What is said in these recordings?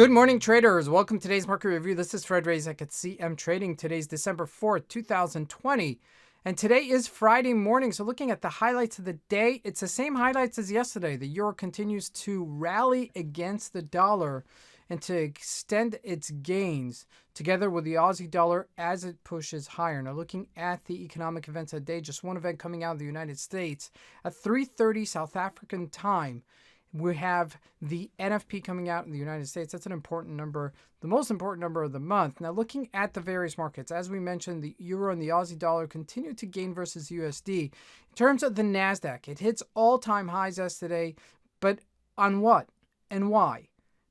Good morning, traders. Welcome to today's market review. This is Fred Razak at CMtrading. Today's December 4th, 2020. And today is Friday morning. So looking at the highlights of the day, it's the same highlights as yesterday. The euro continues to rally against the dollar and to extend its gains together with the Aussie dollar as it pushes higher. Now looking at the economic events of the day, just one event coming out of the United States at 3:30 South African time. We have the NFP coming out in the United States. That's an important number, the most important number of the month. Now, looking at the various markets, as we mentioned, the euro and the Aussie dollar continue to gain versus USD. In terms of the Nasdaq, it hits all-time highs yesterday, but on what and why?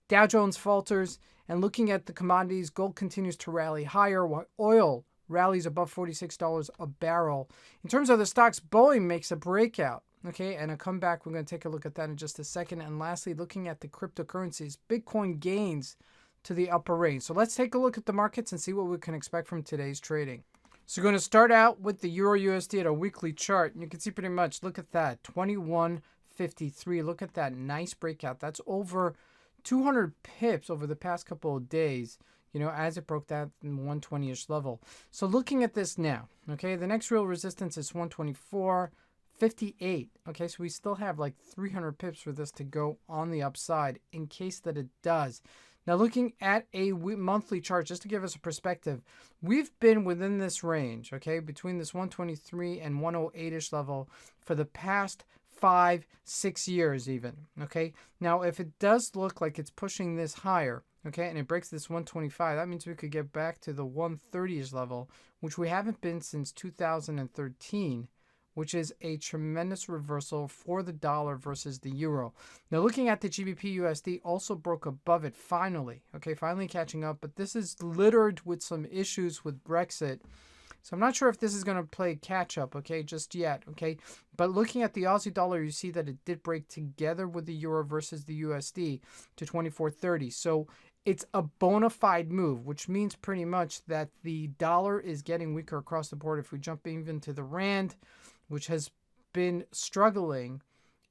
Dow Jones falters, and looking at the commodities, gold continues to rally higher, while oil rallies above $46 a barrel. In terms of the stocks, Boeing makes a breakout. Okay, and a comeback, we're going to take a look at that in just a second. And lastly, looking at the cryptocurrencies, Bitcoin gains to the upper range. So let's take a look at the markets and see what we can expect from today's trading. So we're going to start out with the Euro USD at a weekly chart. And you can see pretty much, look at that, 21.53. Look at that nice breakout. That's over 200 pips over the past couple of days, as it broke that 120-ish level. So looking at this now, okay, the next real resistance is 124.58. Okay, so we still have like 300 pips for this to go on the upside in case that it does. Now looking at a monthly chart, just to give us a perspective, we've been within this range, okay, between this 123 and 108-ish level for the past 5-6 years even, okay? Now if it does look like it's pushing this higher, okay, and it breaks this 125, that means we could get back to the 130-ish level, which we haven't been since 2013. Which is a tremendous reversal for the dollar versus the euro. Now, looking at the GBP USD, also broke above it finally. Okay, finally catching up, but this is littered with some issues with Brexit. So I'm not sure if this is going to play catch up, okay, just yet, okay? But looking at the Aussie dollar, you see that it did break together with the euro versus the USD to 24.30. So it's a bona fide move, which means pretty much that the dollar is getting weaker across the board. If we jump even to the rand, which has been struggling,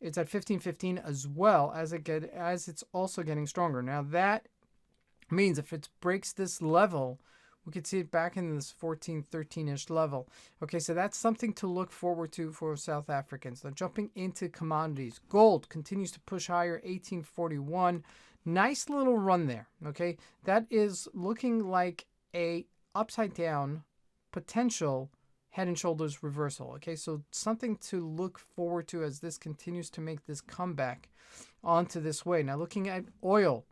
it's at 15.15 as well as it's also getting stronger. Now that means if it breaks this level, we could see it back in this 14, 13-ish level. Okay, so that's something to look forward to for South Africans. Now jumping into commodities, gold continues to push higher, 1841. Nice little run there. Okay, that is looking like a upside down potential head and shoulders reversal. Okay, so something to look forward to as this continues to make this comeback onto this way. Now looking at oil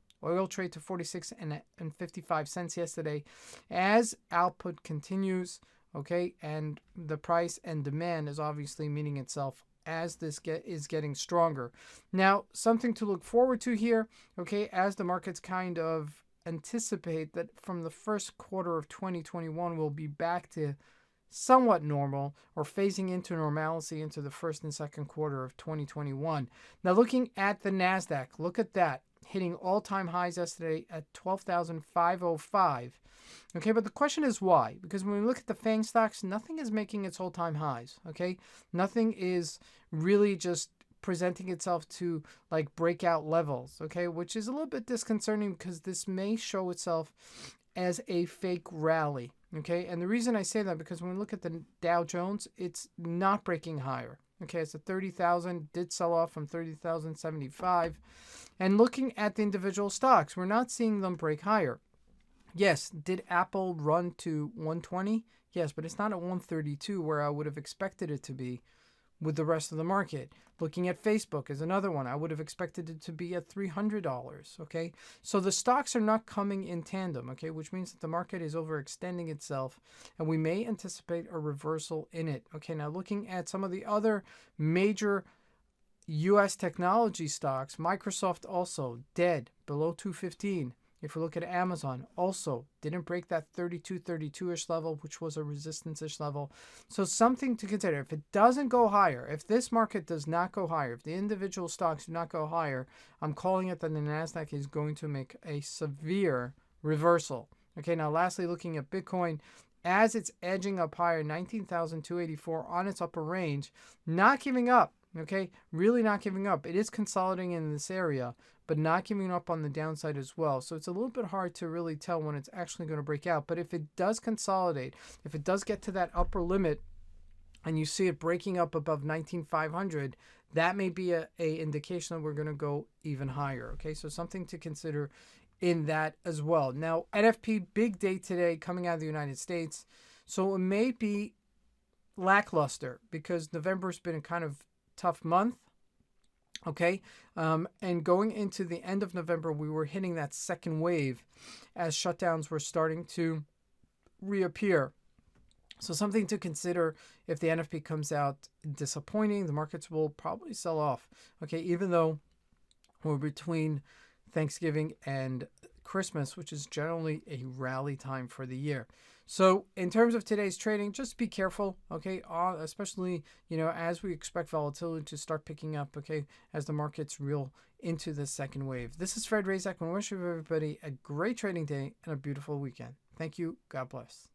trade to 46.55 cents yesterday as output continues. Okay, and the price and demand is obviously meeting itself as this is getting stronger. Now something to look forward to here. Okay, as the markets kind of anticipate that from the first quarter of 2021 we'll be back to somewhat normal or phasing into normalcy into the first and second quarter of 2021. Now looking at the Nasdaq, look at that, hitting all-time highs yesterday at 12,505. Okay, but the question is why? Because when we look at the FANG stocks, nothing is making its all-time highs, okay? Nothing is really just presenting itself to like breakout levels, okay? Which is a little bit disconcerting because this may show itself as a fake rally. Okay, and the reason I say that because when we look at the Dow Jones, it's not breaking higher. Okay, it's at 30,000, did sell off from 30,075. And looking at the individual stocks, we're not seeing them break higher. Yes, did Apple run to 120? Yes, but it's not at 132 where I would have expected it to be with the rest of the market. Looking at Facebook is another one. I would have expected it to be at $300, okay? So the stocks are not coming in tandem, okay, which means that the market is overextending itself, and we may anticipate a reversal in it. Okay, now looking at some of the other major U.S. technology stocks, Microsoft also dead, below 215. If we look at Amazon, also didn't break that 32-ish level, which was a resistance-ish level. So something to consider. If it doesn't go higher, if this market does not go higher, if the individual stocks do not go higher, I'm calling it that the Nasdaq is going to make a severe reversal. Okay, now lastly, looking at Bitcoin, as it's edging up higher, 19,284 on its upper range, not giving up. Okay, really not giving up. It is consolidating in this area, but not giving up on the downside as well. So it's a little bit hard to really tell when it's actually going to break out. But if it does consolidate, if it does get to that upper limit, and you see it breaking up above 19,500, that may be a indication that we're going to go even higher. Okay, so something to consider in that as well. Now, NFP big day today coming out of the United States. So it may be lackluster because November's been a kind of tough month. Okay, and going into the end of November, we were hitting that second wave as shutdowns were starting to reappear. So something to consider if the NFP comes out disappointing, the markets will probably sell off. Okay, even though we're between Thanksgiving and Christmas, which is generally a rally time for the year. So in terms of today's trading, just be careful, okay, especially, as we expect volatility to start picking up, okay, as the markets reel into the second wave. This is Fred Razak, and I wish everybody a great trading day and a beautiful weekend. Thank you. God bless.